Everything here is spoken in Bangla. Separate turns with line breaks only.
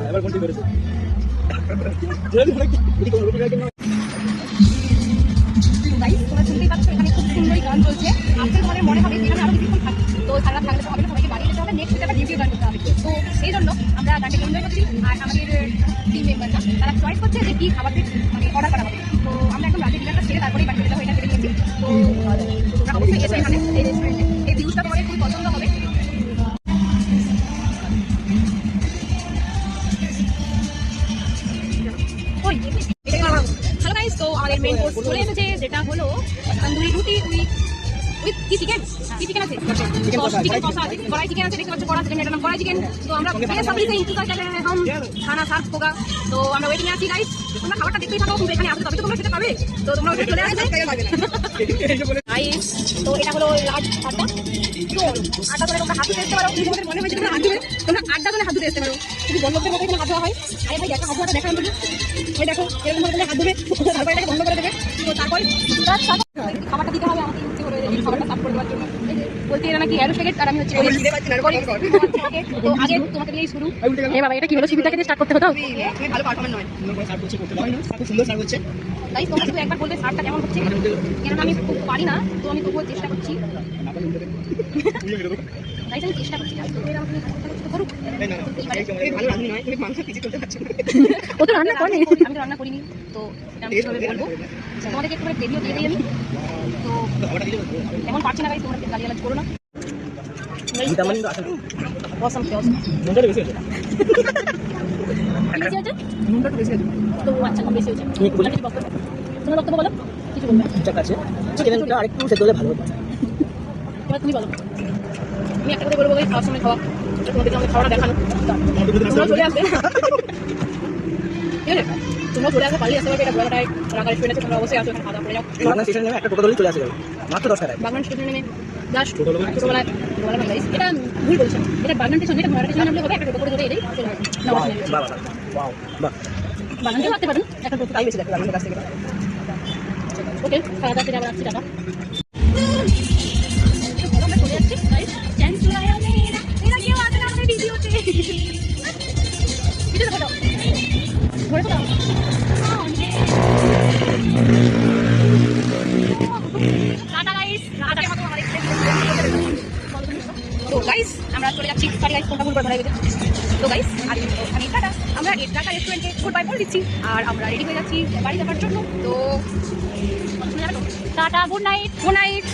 এবার কোনটি করেছে
তোমরা শুনতেই পাচ্ছ এখানে খুব সুন্দরই গান চলছে। আজকে তোমাদের মনে হবে এখানে আরো কিছুক্ষণ থাকবে, তো সারা থাকলে তো হবে না, সবাইকে বাড়ি যেতে হবে, নেক্সট একটা ভিডিও গান করতে হবে। তো সেই জন্য আমরা গানটাকে এনজয় করছি। আর আমাদের টিম মেম্বাররা তারা চয়েস করছে যে কি খাবার মানে অর্ডার করা হবে। তো আমরা একদম রাতে ডিনারটা সেরে তারপরেই বাড়ি যেতে হবে, এটা ভেবে নিয়েছি। তো তোমরা অবশ্যই এসে এখানে এই রেস্টুরেন্টে এই ভিউজটা তোমাদের খুব পছন্দ হবে। হ্যালো গাইস, তো আমাদের মেন কোর্স চলে এসেছে, যেটা হলো তন্দুরি রুটি উইথ কি চিকেন আছে, চিকেন কষা আছে, কড়াই চিকেন আছে, দেখতে পাচ্ছ কড়া চিকেন, এটা নাম কড়াই চিকেন। তো আমরা বেসব্রি से इंतजार कर रहे हैं, हम खाना सर्व होगा। তো আমরা ওয়েটিং এ আছি গাইস, তোমরা খাবারটা দেখতেই থাকো, কিন্তু এখানে আসলে তবে তো তোমরা খেতে পাবে। তো তোমরা ওখানে চলে আসবে গাইস। তো এটা হলো লার্জ আটা, তো আটা ধরে তোমরা হাত ধুতে আসতে পারো। তোমাদের মনে হয় যে তোমরা হাত ধুবে, তোমরা আড্ডা ধরে হাত ধুতে আসতে পারো। শুধু বন্ধকের মতো এখানে হাত ধোয়া হয়। আরে ভাই দেখা হাত ধোয়াটা দেখা আমাদের, ওই দেখো এরকম ভাবে হাত ধুবে, তারপর এটাকে বন্ধ করে দেবে। তো তারপর খাবারটা দিতে হবে আমাকে, ইচ্ছে করে এই খাবারটা সার্ভ করে দেওয়ার জন্য। বলতে এরা নাকি অ্যারোস্টেট আর আমি হচ্ছে তো আগে তোমাকে দিয়েই শুরু। এ বাবা, এটা কি হলো? শিবিটাকে দিয়ে স্টার্ট করতে হতো। তুমি ভালো পারফরম্যান্স নয়,
সার্ভ করতে পারি না, খুব সুন্দর সার্ভ হচ্ছে।
তাই তোমরা শুধু একবার বলবে সার্ভটা কেমন হচ্ছে, কেননা আমি খুব পারি না, তো আমি তবুও চেষ্টা করছি। তাই আমি চেষ্টা করছি, করুক। ও তো রান্না করেনি, আমি তো রান্না করিনি, তো আমি কিভাবে বলবো? তোমাদেরকে একটু ভিডিও দিয়ে দিই আমি। তো এমন পারছি না গাইস, তোমরা গালিগালাজ করো না। অসম
নুনটা বেশি আছে, নুনটা একটু বেশি আছে।
তো আচ্ছা, কম বেশি হয়েছে। তোমার বক্তব্য বলো, কিছু বলবে?
ঠিকঠাক আছে, চিকেনটা আরেকটু সেদ্ধ হলে ভালো হতো।
এবার তুমি বলো। আমি একটা করে বলবো, খাওয়ার সময় খাওয়া, তোমাদের আমাদের খাওয়াটা দেখানো। তোমরা চলে আসবে, ঠিক আছে? তোমরা চলে আসবে, পালিয়ে আসতে পারবে। এটা গোয়ালাটায় রাখা রেস্টুরেন্ট আছে, তোমরা অবশ্যই আসো, এখানে খাওয়া দাওয়া করে যাও।
বাগনান স্টেশনে নেমে একটা টোটো ধরেই চলে আসে যাবে, মাত্র 10 টাকায়।
বাগনান স্টেশনে নেমে জাস্ট ছোটবেলায় গাইস, এটা ভুল বলছে, এটা বাগনান স্টেশন, এটা ঘোড়া স্টেশনে নামলে হবে, একটা টোটো করে ধরে এলেই চলে আসবে। বাগনান দিয়ে ভাবতে পারেন, একটা টোটো
তাই বেশি দেখতে বাগনানের কাছ থেকে।
ওকে, খাওয়া দাওয়া করে আবার আসছি, টাটা। আমরা চলে যাচ্ছি গাইস, চ্যান্স চলে আসে। এরা কেউ আসে না আমাদের ভিডিওতে, ভিডিওতে ফটো ধরে ফটো। Tata guys, tata. তো গাইস আমরা চলে যাচ্ছি, সরি গাইস কোনটা ভুল করে ধরা গেছে। তো গাইস আমি টাটা, আমরা এই টাটা রেস্টুরেন্টে গুড বাই বলে দিচ্ছি, আর আমরা রেডি হয়ে যাচ্ছি বাড়ি যাওয়ার জন্য। তো tata, good night, good night.